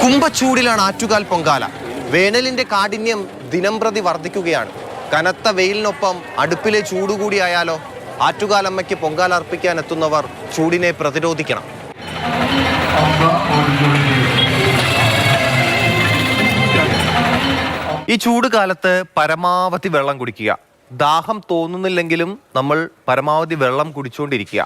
കുംഭച്ചൂടിലാണ് ആറ്റുകാൽ പൊങ്കാല. വേനലിന്റെ കാഠിന്യം ദിനംപ്രതി വർദ്ധിക്കുകയാണ്. കനത്ത വെയിലിനൊപ്പം അടുപ്പിലെ ചൂടുകൂടിയായാലോ? ആറ്റുകാലമ്മയ്ക്ക് പൊങ്കാല അർപ്പിക്കാൻ എത്തുന്നവർ ചൂടിനെ പ്രതിരോധിക്കണം. ഈ ചൂട് കാലത്ത് പരമാവധി വെള്ളം കുടിക്കുക. ദാഹം തോന്നുന്നില്ലെങ്കിലും നമ്മൾ പരമാവധി വെള്ളം കുടിച്ചുകൊണ്ടിരിക്കുക.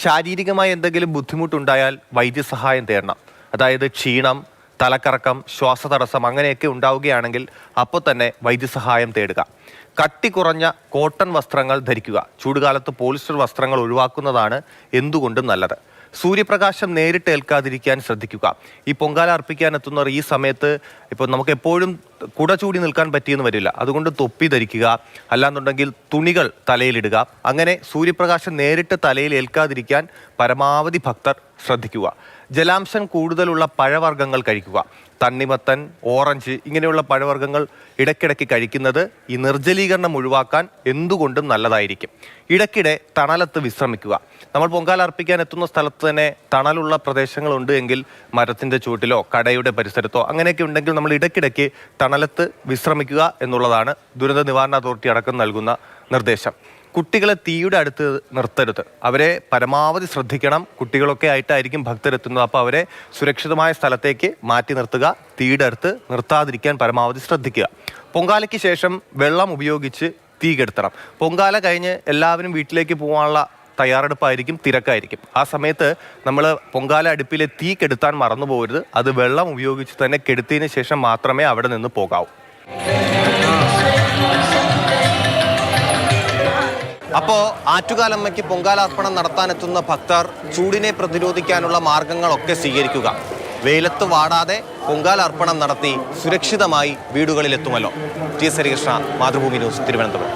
ശാരീരികമായി എന്തെങ്കിലും ബുദ്ധിമുട്ടുണ്ടായാൽ വൈദ്യസഹായം തേടണം. അതായത് ക്ഷീണം, തലക്കറക്കം, ശ്വാസതടസ്സം അങ്ങനെയൊക്കെ ഉണ്ടാവുകയാണെങ്കിൽ അപ്പോൾ തന്നെ വൈദ്യസഹായം തേടുക. കട്ടി കുറഞ്ഞ കോട്ടൺ വസ്ത്രങ്ങൾ ധരിക്കുക. ചൂടുകാലത്ത് പോളിസ്റ്റർ വസ്ത്രങ്ങൾ ഒഴിവാക്കുന്നതാണ് എന്തുകൊണ്ടും നല്ലത്. സൂര്യപ്രകാശം നേരിട്ട് ഏൽക്കാതിരിക്കാൻ ശ്രദ്ധിക്കുക. ഈ പൊങ്കാല അർപ്പിക്കാൻ എത്തുന്നവർ ഈ സമയത്ത് ഇപ്പോൾ നമുക്ക് എപ്പോഴും കുട ചൂടി നിൽക്കാൻ പറ്റിയെന്ന് വരില്ല. അതുകൊണ്ട് തൊപ്പി ധരിക്കുക, അല്ലാന്നുണ്ടെങ്കിൽ തുണികൾ തലയിലിടുക. അങ്ങനെ സൂര്യപ്രകാശം നേരിട്ട് തലയിൽ ഏൽക്കാതിരിക്കാൻ പരമാവധി ഭക്തർ ശ്രദ്ധിക്കുക. ജലാംശം കൂടുതലുള്ള പഴവർഗ്ഗങ്ങൾ കഴിക്കുക. തണ്ണിമത്തൻ, ഓറഞ്ച് ഇങ്ങനെയുള്ള പഴവർഗ്ഗങ്ങൾ ഇടയ്ക്കിടയ്ക്ക് കഴിക്കുന്നത് ഈ നിർജ്ജലീകരണം ഒഴിവാക്കാൻ എന്തുകൊണ്ടും നല്ലതായിരിക്കും. ഇടയ്ക്കിടെ തണലത്ത് വിശ്രമിക്കുക. നമ്മൾ പൊങ്കാല അർപ്പിക്കാൻ എത്തുന്ന സ്ഥലത്ത് തന്നെ തണലുള്ള പ്രദേശങ്ങളുണ്ട് എങ്കിൽ മരത്തിൻ്റെ ചുവട്ടിലോ കടയുടെ പരിസരത്തോ അങ്ങനെയൊക്കെ ഉണ്ടെങ്കിൽ നമ്മൾ ഇടയ്ക്കിടയ്ക്ക് തണലത്ത് വിശ്രമിക്കുക എന്നുള്ളതാണ് ദുരന്ത നിവാരണ അതോറിറ്റി അടക്കം നൽകുന്ന നിർദ്ദേശം. കുട്ടികളെ തീയുടെ അടുത്ത് നിർത്തരുത്. അവരെ പരമാവധി ശ്രദ്ധിക്കണം. കുട്ടികളൊക്കെ ആയിട്ടായിരിക്കും ഭക്തരെത്തുന്നത്. അപ്പോൾ അവരെ സുരക്ഷിതമായ സ്ഥലത്തേക്ക് മാറ്റി നിർത്തുക. തീയുടെ അടുത്ത് നിർത്താതിരിക്കാൻ പരമാവധി ശ്രദ്ധിക്കുക. പൊങ്കാലയ്ക്ക് ശേഷം വെള്ളം ഉപയോഗിച്ച് തീ കെടുത്തണം. പൊങ്കാല കഴിഞ്ഞ് എല്ലാവരും വീട്ടിലേക്ക് പോകാനുള്ള തയ്യാറെടുപ്പായിരിക്കും, തിരക്കായിരിക്കും. ആ സമയത്ത് നമ്മൾ പൊങ്കാല അടുപ്പിലെ തീ കെടുത്താൻ മറന്നു പോകരുത്. അത് വെള്ളം ഉപയോഗിച്ച് തന്നെ കെടുത്തതിന് ശേഷം മാത്രമേ അവിടെ നിന്ന് പോകാവൂ. അപ്പോൾ ആറ്റുകാലമ്മയ്ക്ക് പൊങ്കാല അർപ്പണം നടത്താനെത്തുന്ന ഭക്തർ ചൂടിനെ പ്രതിരോധിക്കാനുള്ള മാർഗങ്ങളൊക്കെ സ്വീകരിക്കുക. വെയിലത്ത് വാടാതെ പൊങ്കാല അർപ്പണം നടത്തി സുരക്ഷിതമായി വീടുകളിലെത്തുമല്ലോ. ടി. ഹരികൃഷ്ണ, മാതൃഭൂമി ന്യൂസ്, തിരുവനന്തപുരം.